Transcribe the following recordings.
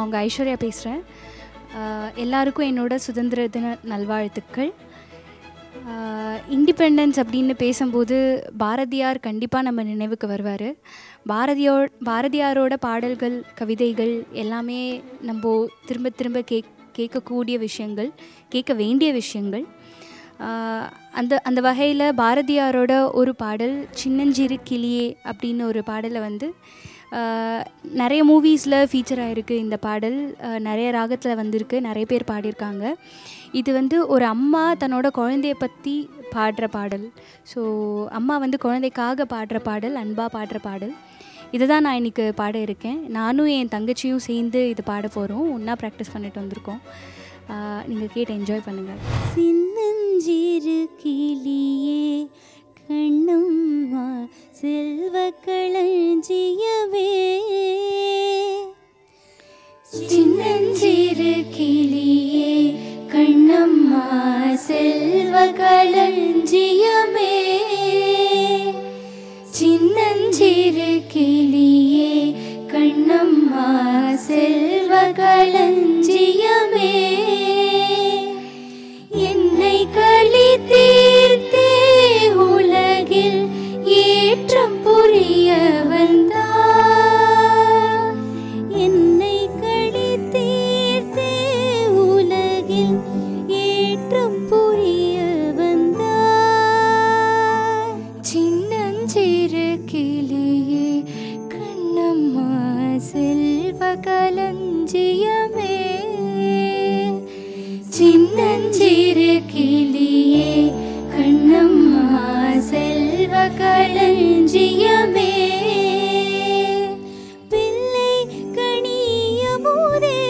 நான் உங்கள் ஐஸ்வர்யா பேசுகிறேன். எல்லாருக்கும் என்னோட சுதந்திர தின நல்வாழ்த்துக்கள். இண்டிபெண்டன்ஸ் அப்படின்னு பேசும்போது பாரதியார் கண்டிப்பாக நம்ம நினைவுக்கு வருவார். பாரதியாரோட பாடல்கள், கவிதைகள் எல்லாமே நம்ம திரும்ப திரும்ப கேட்கக்கூடிய விஷயங்கள், கேட்க வேண்டிய விஷயங்கள். அந்த வகையில் பாரதியாரோட ஒரு பாடல் சின்னஞ்சிறு கிளியே அப்படின்னு ஒரு பாடலை நிறைய மூவிஸில் ஃபீச்சர் ஆகிருக்கு. இந்த பாடல் நிறைய ராகத்தில் வந்திருக்கு, நிறைய பேர் பாடியிருக்காங்க. இது ஒரு அம்மா தன்னோட குழந்தைய பற்றி பாடுற பாடல். ஸோ அம்மா குழந்தைக்காக பாடுற பாடல், அன்பாக பாடுற பாடல். இதை தான் நான் இன்றைக்கி பாட இருக்கேன். நானும் என் தங்கச்சியும் சேர்ந்து இது பாட போகிறோம். ஒன்றா ப்ராக்டிஸ் பண்ணிட்டு வந்திருக்கோம். நீங்கள் கேட்டு என்ஜாய் பண்ணுங்கள். சின்னஞ்சிறு கிளியே கண்ணம்மா செல்வ களஞ்சியமே, சின்னஞ்சிறு கிளியே கண்ணம்மா செல்வ களஞ்சியமே, சின்னஞ்சிறு கிளியே கண்ணம்மா செல்வ களஞ்சியமே, என்னை களி தீர்த்தே உலகில் ஏற்றம் புரிய வந்தார், என்னை களி தீர்த்தே உலகில் ஏற்றம் புரிய வந்தார், சின்னஞ்சிறு கிளியே கண்ணம்மா செல்வ களஞ்சியமே, சின்னஞ்சிறு கிளியே கண்ணம்மா செல்வ களஞ்சியமே, பிள்ளை கனியமுதே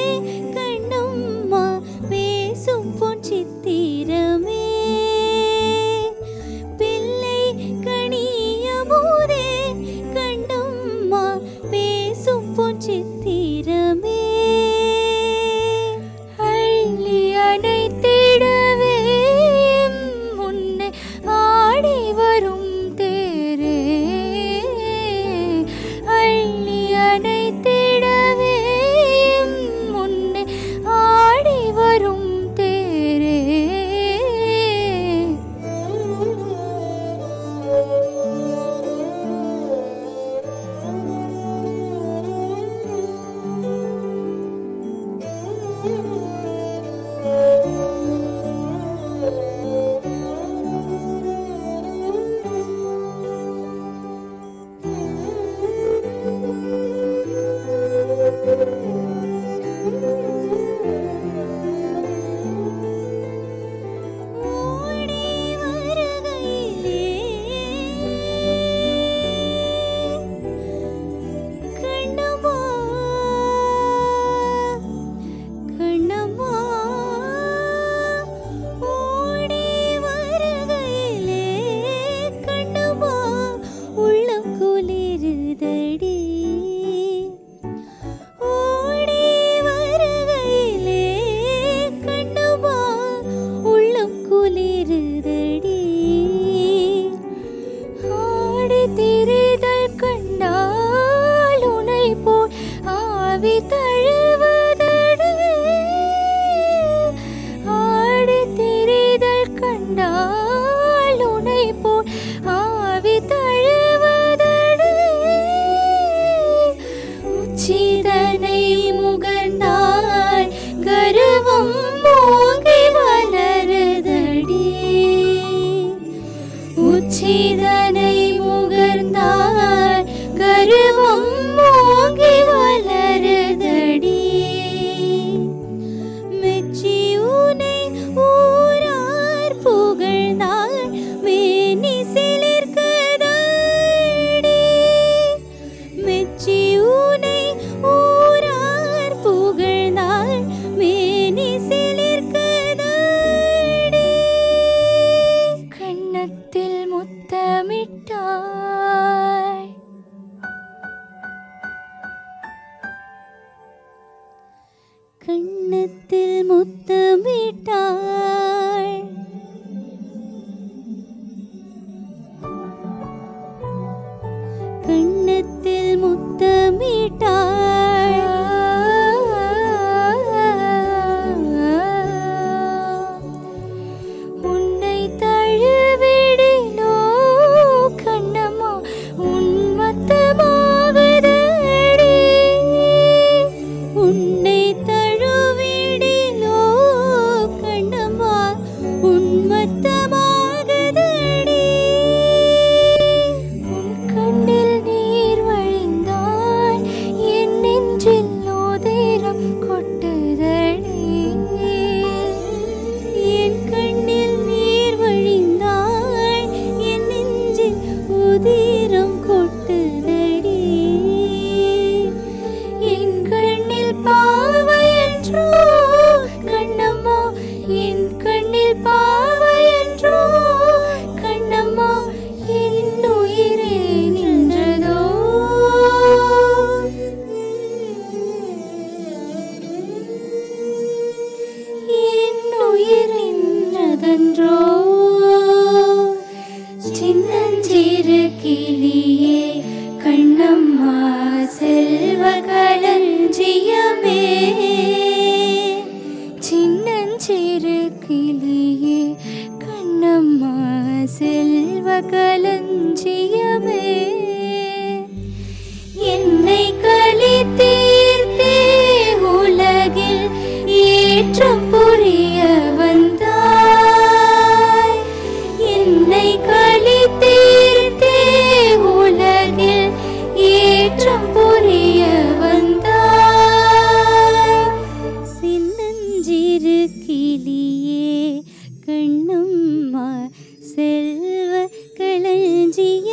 கண்ணம்மா பேசும் பொன் சித்திரமே, பிள்ளை கனியமுதே கண்ணம்மா பேசும் பொன் சித்திரமே, அள்ளி அணைத்திடவே முன்னே ஆடி வரும் தேரே, அள்ளி அணைத்திடவே முன்னே ஆடி வரும் தேரே, உச்சிதனை முகர்ந்தார் கருவம் ஓங்கி வளருதடி, மெச்சி உனை ஊரார் புகழ்ந்தார் மேனி சிலிர்க்குதடி, மெச்சி உனை ஊரார் புகழ்ந்தார் மேனி சிலிர்க்குதடி, கண்ணத்தில் முத்தமிட்டாய், கண்ணத்தில் முத்தமிட்டாய், கண்ணத்தில் முத்தமிட்டாய், உதிரம் கொட்டுதடி என் கண்ணில் பாவையன்றோ கண்ணம்மா என் கண்ணில் பாவையன்றோ கண்ணம்மா என் உயிரே நின்றதோ என் உயிர் நின்றதன்றோ சின்னஞ்சிறு கிளியே கண்ணம்மா செல்வ களஞ்சியமே சின்னஞ்சிறு கிளியே கண்ணம்மா செல்வ களஞ்சியமே என்னை களி தீர்த்தே உலகில் ஏற்றம் புரிய வந்தாய் என்னை களி தீர்த்தே உலகில் ஏற்றம் புரிய வந்தாய் சின்னஞ்சிறு கிளியே கண்ணம்மா செல்வ களஞ்சிய